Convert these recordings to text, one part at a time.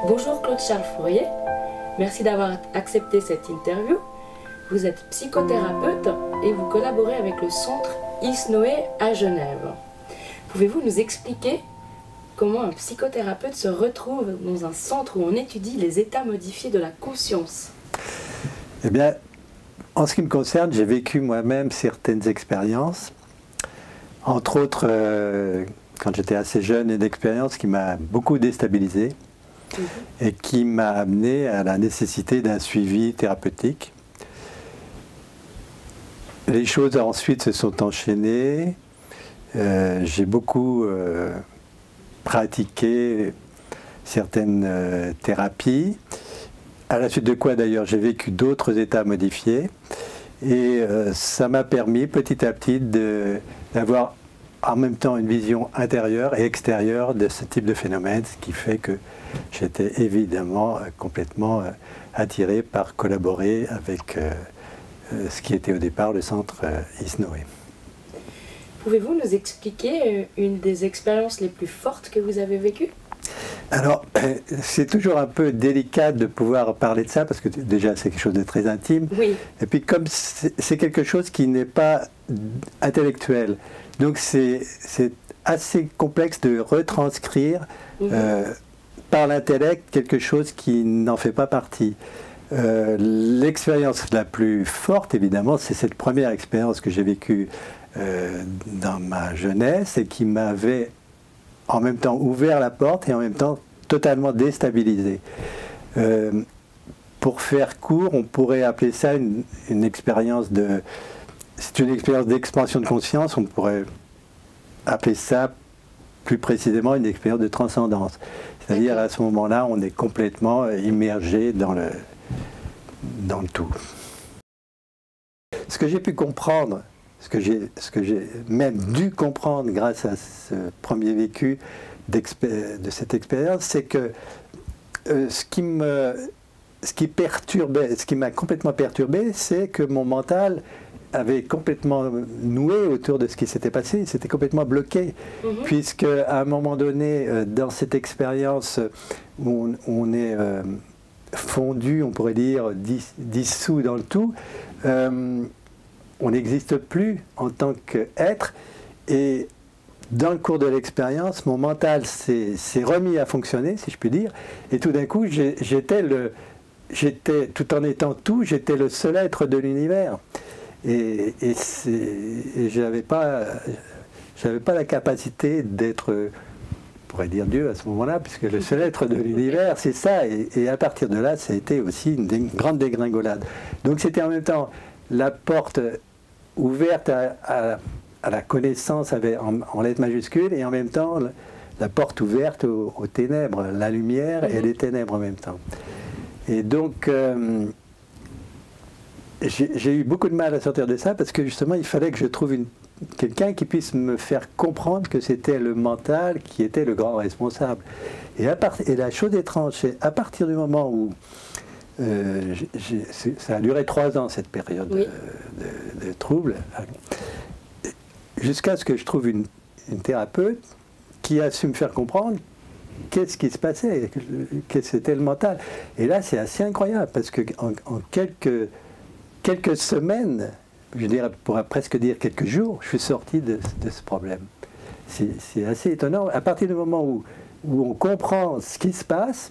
Bonjour Claude-Charles Fourier, merci d'avoir accepté cette interview. Vous êtes psychothérapeute et vous collaborez avec le centre ISNOE à Genève. Pouvez-vous nous expliquer comment un psychothérapeute se retrouve dans un centre où on étudie les états modifiés de la conscience? Eh bien, en ce qui me concerne, j'ai vécu moi-même certaines expériences, entre autres quand j'étais assez jeune, une expérience qui m'a beaucoup déstabilisé et qui m'a amené à la nécessité d'un suivi thérapeutique. Les choses ensuite se sont enchaînées, j'ai beaucoup pratiqué certaines thérapies, à la suite de quoi d'ailleurs j'ai vécu d'autres états modifiés, et ça m'a permis petit à petit d'avoir en même temps une vision intérieure et extérieure de ce type de phénomène, ce qui fait que j'étais évidemment complètement attiré par collaborer avec ce qui était au départ le centre ISNOE. Pouvez-vous nous expliquer une des expériences les plus fortes que vous avez vécues? Alors, c'est toujours un peu délicat de pouvoir parler de ça, parce que déjà c'est quelque chose de très intime. Oui. Et puis comme c'est quelque chose qui n'est pas intellectuel, donc c'est assez complexe de retranscrire par l'intellect quelque chose qui n'en fait pas partie. L'expérience la plus forte, évidemment, c'est cette première expérience que j'ai vécue dans ma jeunesse et qui m'avait en même temps ouvert la porte et en même temps totalement déstabilisé. Pour faire court, on pourrait appeler ça une expérience de... C'est une expérience d'expansion de conscience, on pourrait appeler ça plus précisément une expérience de transcendance. C'est-à-dire à ce moment-là, on est complètement immergé dans le tout. Ce que j'ai pu comprendre, ce que j'ai même dû comprendre grâce à ce premier vécu de cette expérience, c'est que ce qui m'a complètement perturbé, c'est que mon mental avait complètement noué autour de ce qui s'était passé, il s'était complètement bloqué, puisque à un moment donné, dans cette expérience où on est fondu, on pourrait dire, dissous dans le tout, on n'existe plus en tant qu'être, et dans le cours de l'expérience, mon mental s'est remis à fonctionner, si je puis dire, et tout d'un coup, tout en étant tout, j'étais le seul être de l'univers. Et je n'avais pas la capacité d'être, on pourrait dire Dieu à ce moment-là, puisque le seul être de l'univers, c'est ça. Et à partir de là, ça a été aussi une grande dégringolade. Donc c'était en même temps la porte ouverte à la connaissance en lettres majuscules, et en même temps la porte ouverte aux ténèbres, la lumière et les ténèbres en même temps. Et donc... j'ai eu beaucoup de mal à sortir de ça, parce que justement il fallait que je trouve quelqu'un qui puisse me faire comprendre que c'était le mental qui était le grand responsable. Et la chose étrange, c'est à partir du moment où ça a duré 3 ans, cette période de troubles, jusqu'à ce que je trouve une thérapeute qui a su me faire comprendre qu'est-ce qui se passait, que c'était le mental. Et là c'est assez incroyable, parce que en quelques semaines, je pourrais presque dire quelques jours, je suis sorti de ce problème. C'est assez étonnant. À partir du moment où on comprend ce qui se passe,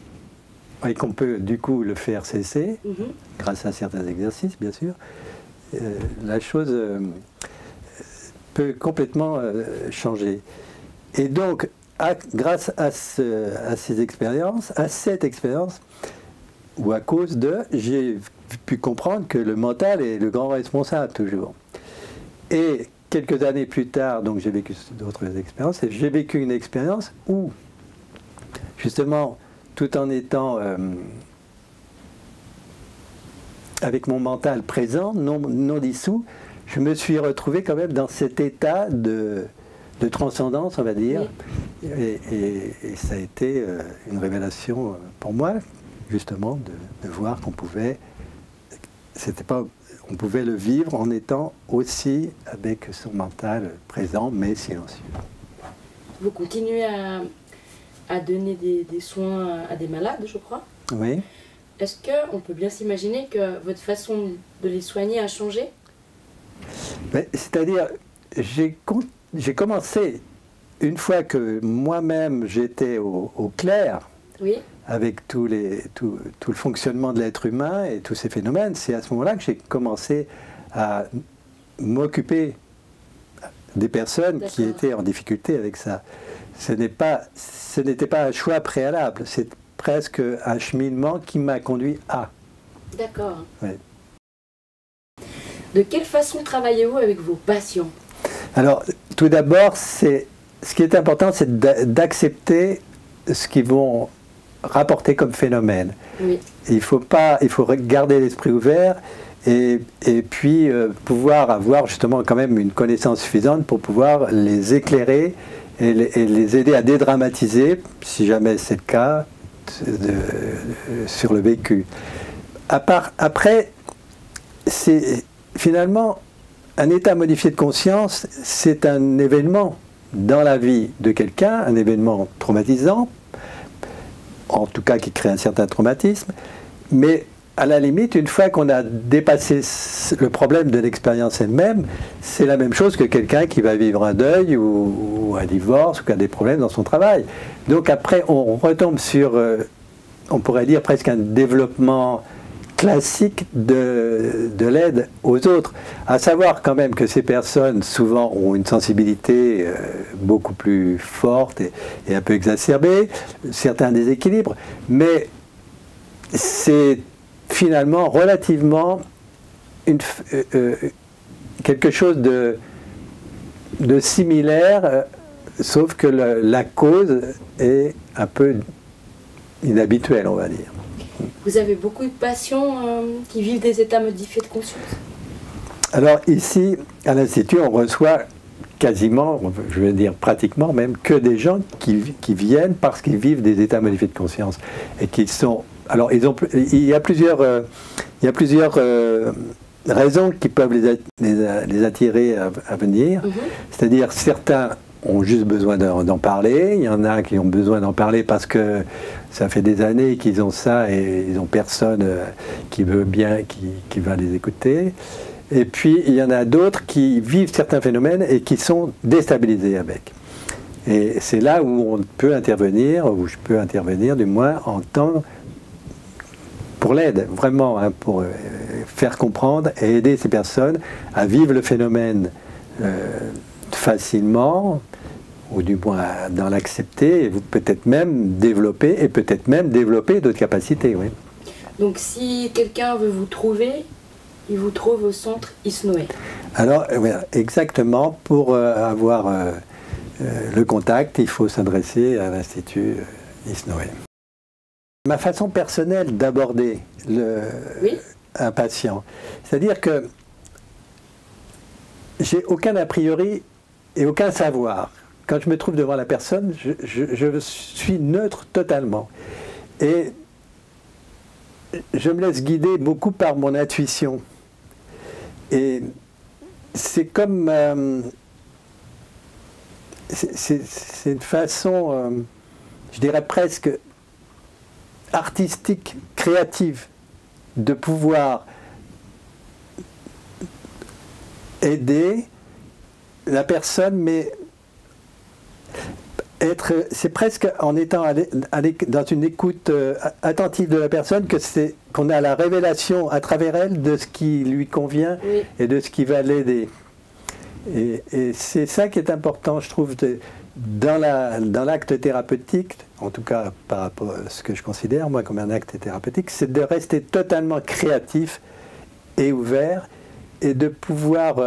et qu'on peut du coup le faire cesser, grâce à certains exercices bien sûr, la chose peut complètement changer. Et donc, grâce à ces expériences, à cette expérience, ou à cause j'ai pu comprendre que le mental est le grand responsable toujours. Et quelques années plus tard, donc j'ai vécu d'autres expériences, et j'ai vécu une expérience où, justement, tout en étant avec mon mental présent, non dissous, je me suis retrouvé quand même dans cet état de transcendance, on va dire. Et ça a été une révélation pour moi, justement, de voir qu'on pouvait... on pouvait le vivre en étant aussi avec son mental présent, mais silencieux. Vous continuez à donner des soins à des malades, je crois. Oui. Est-ce qu'on peut bien s'imaginer que votre façon de les soigner a changé? C'est-à-dire, j'ai commencé, une fois que moi-même j'étais au clair, Oui. avec tout le fonctionnement de l'être humain et tous ces phénomènes, c'est à ce moment-là que j'ai commencé à m'occuper des personnes qui étaient en difficulté avec ça. Ce n'était pas un choix préalable, c'est presque un cheminement qui m'a conduit à. D'accord. Ouais. De quelle façon travaillez-vous avec vos patients? Alors, tout d'abord, ce qui est important, c'est d'accepter ce qu'ils vont rapporter comme phénomène. Oui. Il faut garder l'esprit ouvert et puis pouvoir avoir justement quand même une connaissance suffisante pour pouvoir les éclairer et les aider à dédramatiser, si jamais c'est le cas, sur le vécu. Après, c'est finalement un état modifié de conscience, c'est un événement dans la vie de quelqu'un, un événement traumatisant, en tout cas qui crée un certain traumatisme, mais à la limite, une fois qu'on a dépassé le problème de l'expérience elle-même, c'est la même chose que quelqu'un qui va vivre un deuil ou un divorce ou qui a des problèmes dans son travail. Donc après, on retombe sur, on pourrait dire presque un développement classique de l'aide aux autres. À savoir quand même que ces personnes souvent ont une sensibilité beaucoup plus forte et un peu exacerbée, certains déséquilibres, mais c'est finalement relativement quelque chose de similaire, sauf que la cause est un peu inhabituelle, on va dire. Vous avez beaucoup de patients qui vivent des états modifiés de conscience? Alors ici, à l'Institut, on reçoit quasiment, je vais dire pratiquement même, que des gens qui viennent parce qu'ils vivent des états modifiés de conscience et qui sont... Alors il y a plusieurs raisons qui peuvent les attirer à venir. C'est-à-dire certains ont juste besoin d'en parler, il y en a qui ont besoin d'en parler parce que ça fait des années qu'ils ont ça et ils n'ont personne qui veut bien, qui va les écouter. Et puis il y en a d'autres qui vivent certains phénomènes et qui sont déstabilisés avec. Et c'est là où on peut intervenir, où je peux intervenir du moins en temps pour l'aide, vraiment, hein, pour faire comprendre et aider ces personnes à vivre le phénomène facilement, ou du moins dans l'accepter, et peut-être même développer, d'autres capacités. Oui. Donc si quelqu'un veut vous trouver, il vous trouve au centre Isnoé. Alors, exactement, pour avoir le contact, il faut s'adresser à l'Institut Isnoé. Ma façon personnelle d'aborder un patient, c'est-à-dire que j'ai aucun a priori et aucun savoir. Quand je me trouve devant la personne, je suis neutre totalement. Et je me laisse guider beaucoup par mon intuition. Et c'est comme... c'est une façon, je dirais presque artistique, créative, de pouvoir aider la personne, mais c'est presque en étant dans une écoute attentive de la personne qu'on a la révélation à travers elle de ce qui lui convient et de ce qui va l'aider. Et c'est ça qui est important, je trouve, dans l'acte thérapeutique, en tout cas par rapport à ce que je considère moi comme un acte thérapeutique, c'est de rester totalement créatif et ouvert et de pouvoir...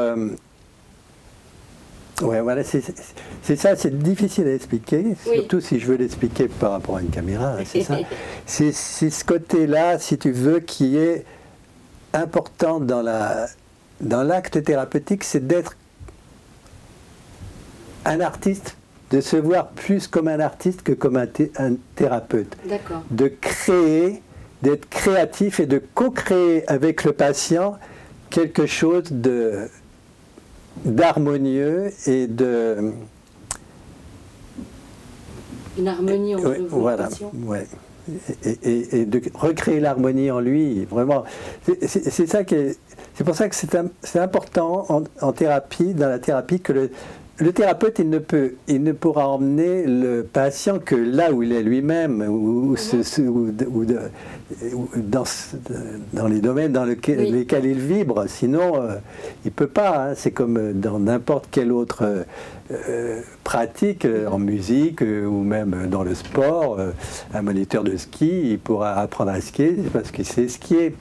voilà, c'est ça, c'est difficile à expliquer, surtout si je veux l'expliquer par rapport à une caméra, hein, c'est ça. C'est ce côté-là, si tu veux, qui est important dans l'acte thérapeutique, c'est d'être un artiste, de se voir plus comme un artiste que comme un thérapeute. D'accord. De créer, d'être créatif et de co-créer avec le patient quelque chose d'harmonieux et Une harmonie entre vous. Voilà, ouais. Et de recréer l'harmonie en lui, vraiment. C'est ça qui est. C'est pour ça que c'est important en thérapie, dans la thérapie, que le thérapeute, il ne pourra emmener le patient que là où il est lui-même, dans les domaines dans lesquels il vibre. Sinon, il ne peut pas. Hein. C'est comme dans n'importe quelle autre pratique, en musique ou même dans le sport. Un moniteur de ski, il pourra apprendre à skier parce qu'il sait skier.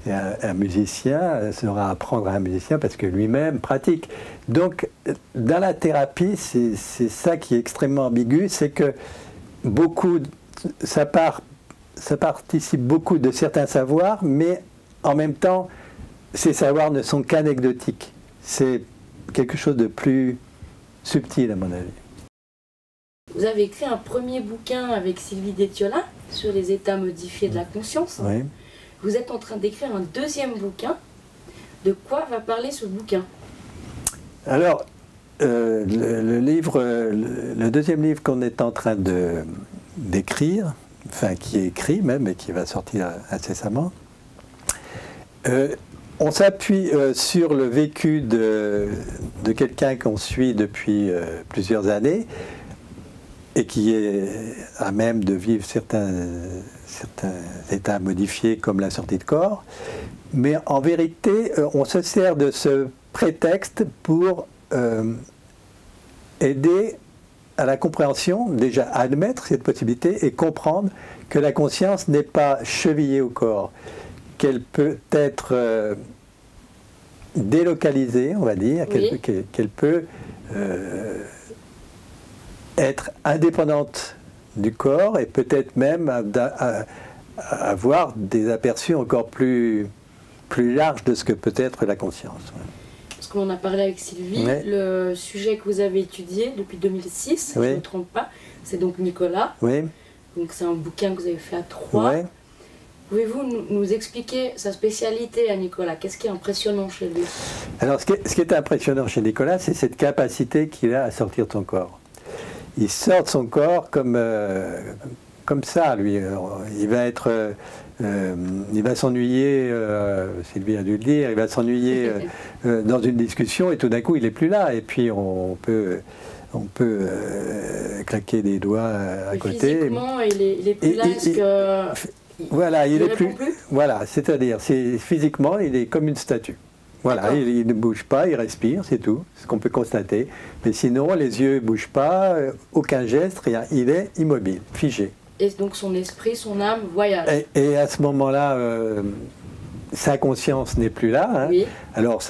Et un musicien saura apprendre à un musicien parce que lui-même pratique. Donc, dans la thérapie, c'est ça qui est extrêmement ambigu, c'est que ça participe beaucoup de certains savoirs, mais en même temps, ces savoirs ne sont qu'anecdotiques. C'est quelque chose de plus subtil, à mon avis. Vous avez écrit un premier bouquin avec Sylvie Détiola sur les états modifiés de la conscience. Oui. Vous êtes en train d'écrire un deuxième bouquin. De quoi va parler ce bouquin? Alors, le deuxième livre qu'on est en train d'écrire, enfin qui est écrit même et qui va sortir incessamment, on s'appuie sur le vécu de quelqu'un qu'on suit depuis plusieurs années et qui est à même de vivre certains états modifiés comme la sortie de corps. Mais en vérité, on se sert de ce prétexte pour aider à la compréhension, déjà admettre cette possibilité et comprendre que la conscience n'est pas chevillée au corps, qu'elle peut être délocalisée, on va dire, oui. qu'elle peut être indépendante du corps et peut-être même avoir des aperçus encore plus larges de ce que peut être la conscience. Parce qu'on a parlé avec Sylvie, ouais. Le sujet que vous avez étudié depuis 2006, si oui. je ne me trompe pas, c'est donc Nicolas. Oui. Donc c'est un bouquin que vous avez fait à 3. Oui. Pouvez-vous nous expliquer sa spécialité à Nicolas? Qu'est-ce qui est impressionnant chez lui? Alors ce qui est impressionnant chez Nicolas, c'est cette capacité qu'il a à sortir de son corps. Il sort de son corps comme ça, lui. Il va s'ennuyer, Sylvie a dû le dire, il va s'ennuyer dans une discussion et tout d'un coup il n'est plus là. Et puis on peut claquer des doigts à côté. Physiquement, il est plus là, est-ce que... Voilà, il est plus. Voilà, c'est-à-dire, physiquement, il est comme une statue. Voilà, il ne bouge pas, il respire, c'est tout, ce qu'on peut constater. Mais sinon, les yeux ne bougent pas, aucun geste, rien. Il est immobile, figé. Et donc son esprit, son âme voyage. Et à ce moment-là, sa conscience n'est plus là. Hein. Oui. Alors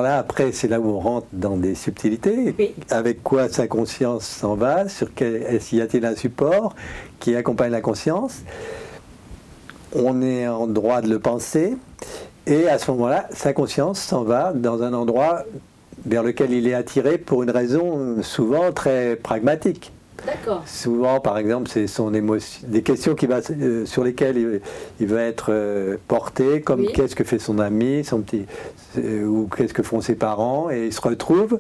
là, après, c'est là où on rentre dans des subtilités. Oui. Avec quoi sa conscience s'en va? Y a-t-il un support qui accompagne la conscience? On est en droit de le penser. Et à ce moment-là, sa conscience s'en va dans un endroit vers lequel il est attiré pour une raison souvent très pragmatique. D'accord. Souvent, par exemple, c'est son émotion, des questions sur lesquelles il va être porté, comme oui. Qu'est-ce que fait son ami, ou qu'est-ce que font ses parents, et il se retrouve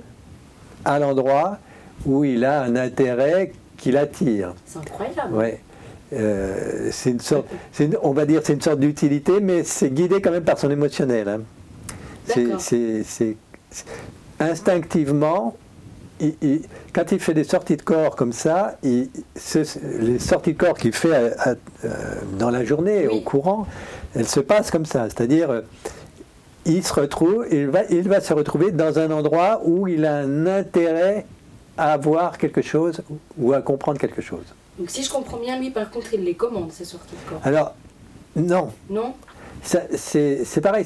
à l'endroit où il a un intérêt qui l'attire. C'est incroyable. Ouais. C'est une sorte, on va dire, c'est une sorte d'utilité, mais c'est guidé quand même par son émotionnel. Hein. C'est instinctivement, quand il fait des sorties de corps comme ça, les sorties de corps qu'il fait dans la journée, oui. Au courant, elles se passent comme ça. C'est-à-dire, il va se retrouver dans un endroit où il a un intérêt à voir quelque chose ou à comprendre quelque chose. Donc si je comprends bien, lui par contre, il les commande, ces sorties de corps. Alors, non. Non. C'est pareil,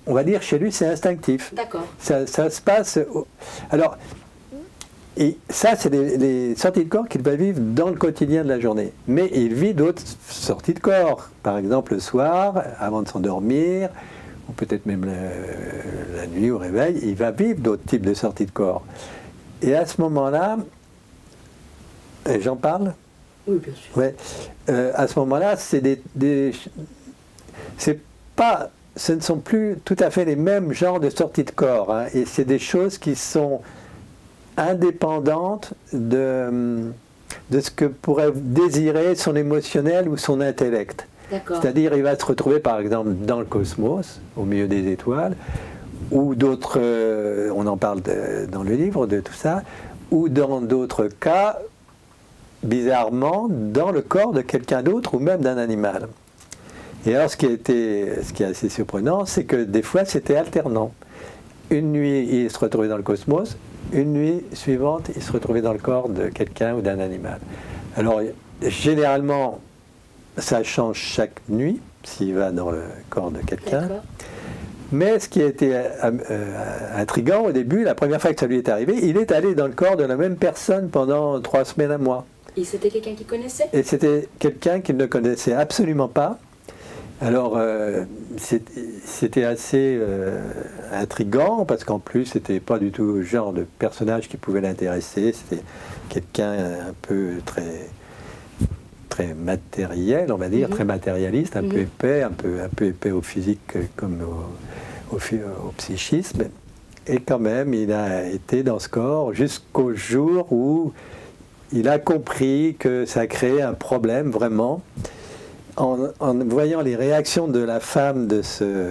on va dire chez lui c'est instinctif. D'accord. Ça se passe... Alors, et ça c'est les sorties de corps qu'il va vivre dans le quotidien de la journée. Mais il vit d'autres sorties de corps. Par exemple le soir, avant de s'endormir, ou peut-être même la nuit au réveil, il va vivre d'autres types de sorties de corps. Et à ce moment-là, j'en parle? Oui, bien sûr. Ouais. À ce moment-là, ce ne sont plus tout à fait les mêmes genres de sorties de corps. Hein, et c'est des choses qui sont indépendantes de de ce que pourrait désirer son émotionnel ou son intellect. C'est-à-dire, il va se retrouver par exemple dans le cosmos, au milieu des étoiles, ou d'autres, on en parle dans le livre de tout ça, ou dans d'autres cas, bizarrement, dans le corps de quelqu'un d'autre ou même d'un animal. Et alors, ce qui est assez surprenant, c'est que des fois, c'était alternant. Une nuit, il se retrouvait dans le cosmos, une nuit suivante, il se retrouvait dans le corps de quelqu'un ou d'un animal. Alors, généralement, ça change chaque nuit, s'il va dans le corps de quelqu'un. Mais ce qui a été intriguant au début, la première fois que ça lui est arrivé, il est allé dans le corps de la même personne pendant 3 semaines, un mois. Et c'était quelqu'un qu'il connaissait? Et c'était quelqu'un qu'il ne connaissait absolument pas. Alors, c'était assez intriguant, parce qu'en plus, c'était pas du tout le genre de personnage qui pouvait l'intéresser. C'était quelqu'un un peu très matériel, on va dire, très matérialiste, un peu épais, un peu épais au physique comme au psychisme. Et quand même, il a été dans ce corps jusqu'au jour où il a compris que ça créait un problème, vraiment. En voyant les réactions de la femme de ce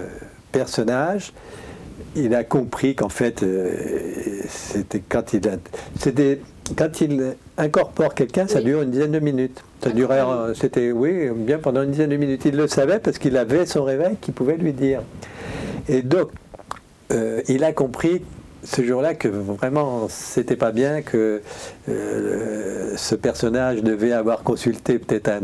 personnage, il a compris qu'en fait, c'était quand il incorpore quelqu'un, ça dure une dizaine de minutes. Ça durait, c'était, oui, bien pendant une dizaine de minutes. Il le savait parce qu'il avait son réveil qu'il pouvait lui dire. Et donc, il a compris ce jour-là que vraiment, c'était pas bien, que ce personnage devait avoir consulté peut-être un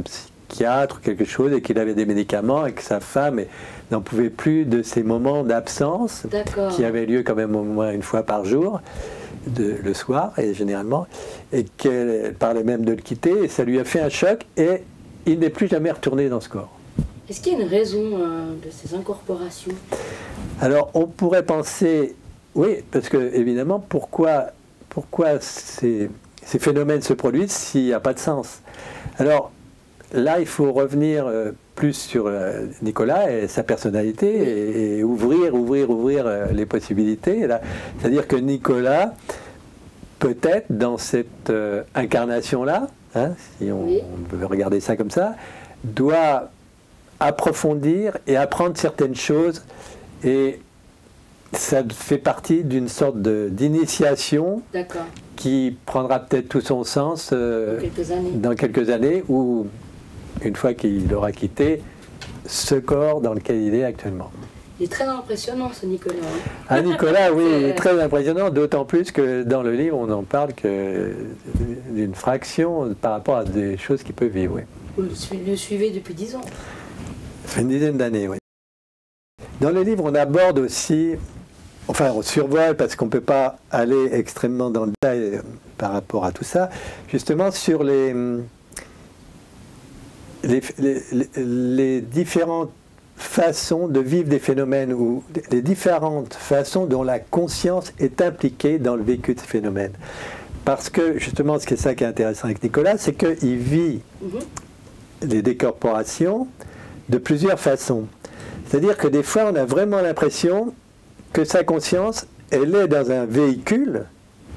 psychiatre ou quelque chose, et qu'il avait des médicaments, et que sa femme n'en pouvait plus de ces moments d'absence qui avaient lieu quand même au moins une fois par jour, le soir, et généralement, et qu'elle parlait même de le quitter, et ça lui a fait un choc, et il n'est plus jamais retourné dans ce corps. Est-ce qu'il y a une raison de ces incorporations? Alors, on pourrait penser, oui, parce que, évidemment, pourquoi ces phénomènes se produisent s'il n'y a pas de sens? Alors, là, il faut revenir plus sur Nicolas et sa personnalité, et ouvrir les possibilités. C'est-à-dire que Nicolas, peut-être dans cette incarnation-là, hein, si on veut regarder ça comme ça, doit approfondir et apprendre certaines choses, et ça fait partie d'une sorte d'initiation qui prendra peut-être tout son sens dans quelques années, ou une fois qu'il aura quitté ce corps dans lequel il est actuellement. Il est très impressionnant, ce Nicolas. Ah, Nicolas, oui, il est très impressionnant, d'autant plus que dans le livre, on n'en parle que d'une fraction par rapport à des choses qu'il peut vivre. Oui. Vous le suivez depuis 10 ans? Ça fait une dizaine d'années, oui. Dans le livre, on aborde aussi, enfin on survole parce qu'on ne peut pas aller extrêmement dans le détail par rapport à tout ça, justement sur les différentes façons de vivre des phénomènes, ou les différentes façons dont la conscience est impliquée dans le vécu de ces phénomènes. Parce que justement, ce qui est intéressant avec Nicolas, c'est qu'il vit les décorporations de plusieurs façons. C'est-à-dire que des fois, on a vraiment l'impression que sa conscience, elle est dans un véhicule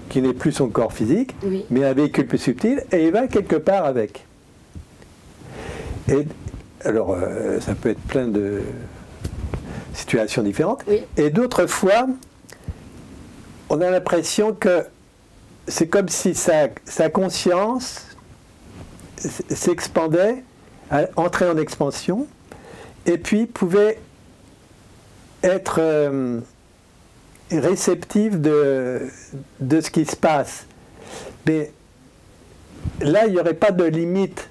qui n'est plus son corps physique, mais un véhicule plus subtil, et il va quelque part avec. Et alors, ça peut être plein de situations différentes. Et d'autres fois, on a l'impression que c'est comme si sa conscience s'expandait, entrait en expansion, et puis pouvait être réceptive de ce qui se passe. Mais là, il n'y aurait pas de limite.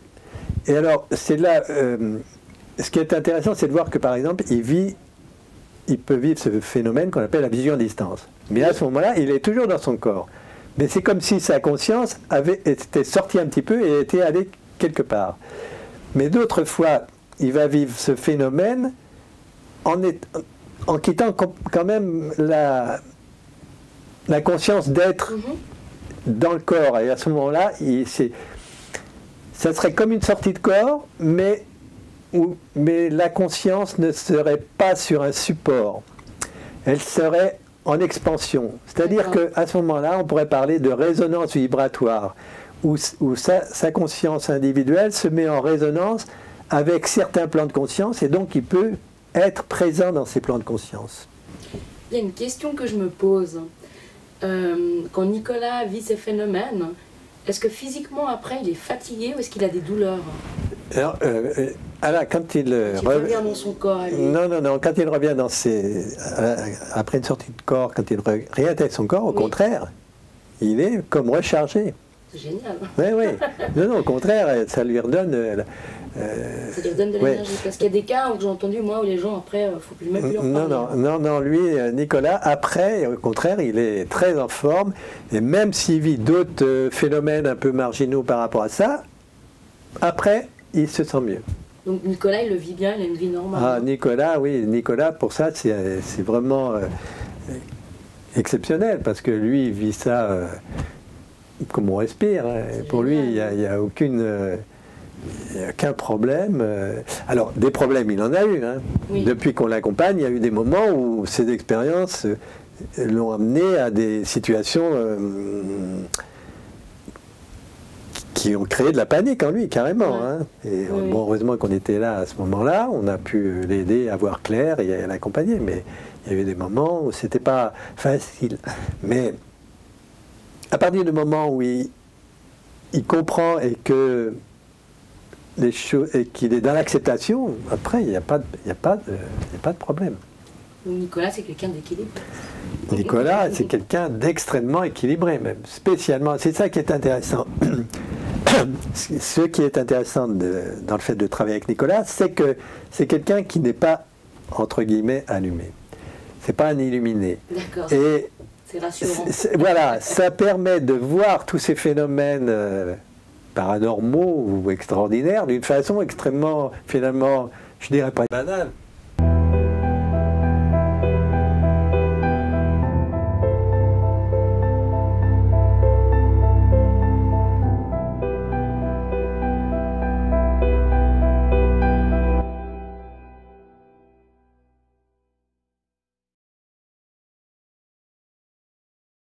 Et alors, c'est là, ce qui est intéressant, c'est de voir que, par exemple, il peut vivre ce phénomène qu'on appelle la vision à distance. Mais à ce moment-là, il est toujours dans son corps. Mais c'est comme si sa conscience était sortie un petit peu et était allée quelque part. Mais d'autres fois, il va vivre ce phénomène en quittant quand même la conscience d'être dans le corps. Et à ce moment-là, ça serait comme une sortie de corps, mais la conscience ne serait pas sur un support. Elle serait en expansion. C'est-à-dire qu'à ce moment-là, on pourrait parler de résonance vibratoire, où sa conscience individuelle se met en résonance avec certains plans de conscience, et donc il peut être présent dans ces plans de conscience. Il y a une question que je me pose. Quand Nicolas vit ces phénomènes, est-ce que physiquement après il est fatigué ou est-ce qu'il a des douleurs? Alors, quand il revient dans son corps à lui. Non, quand il revient dans après une sortie de corps, quand il réintègre son corps, au contraire, il est comme rechargé. C'est génial. Oui. Non, au contraire, ça lui redonne... ça lui redonne de l'énergie, parce qu'il y a des cas où j'ai entendu, moi, où les gens, après, il ne faut plus même plus en parler. Non, lui, Nicolas, après, au contraire, il est très en forme, et même s'il vit d'autres phénomènes un peu marginaux par rapport à ça, après, il se sent mieux. Donc Nicolas, il le vit bien, il a une vie normale. Ah, Nicolas, oui, Nicolas, pour ça, c'est vraiment exceptionnel, parce que lui, il vit ça comme on respire. Pour lui, il n'y a aucun problème. Alors, des problèmes, il en a eu. Oui. Depuis qu'on l'accompagne, il y a eu des moments où ces expériences l'ont amené à des situations qui ont créé de la panique en lui, carrément. Et bon, heureusement qu'on était là à ce moment-là, on a pu l'aider à voir clair et à l'accompagner, mais il y a eu des moments où c'était pas facile. Mais à partir du moment où il comprend et que les choses, et qu'il est dans l'acceptation, après il n'y a pas de problème. Nicolas, c'est quelqu'un d'équilibré. Nicolas, c'est quelqu'un d'extrêmement équilibré, même, spécialement. C'est ça qui est intéressant. Ce qui est intéressant dans le fait de travailler avec Nicolas, c'est que c'est quelqu'un qui n'est pas, entre guillemets, allumé. C'est pas un illuminé. D'accord. Et c'est rassurant. Voilà, ça permet de voir tous ces phénomènes paranormaux ou extraordinaires d'une façon extrêmement, finalement, je dirais pas banale.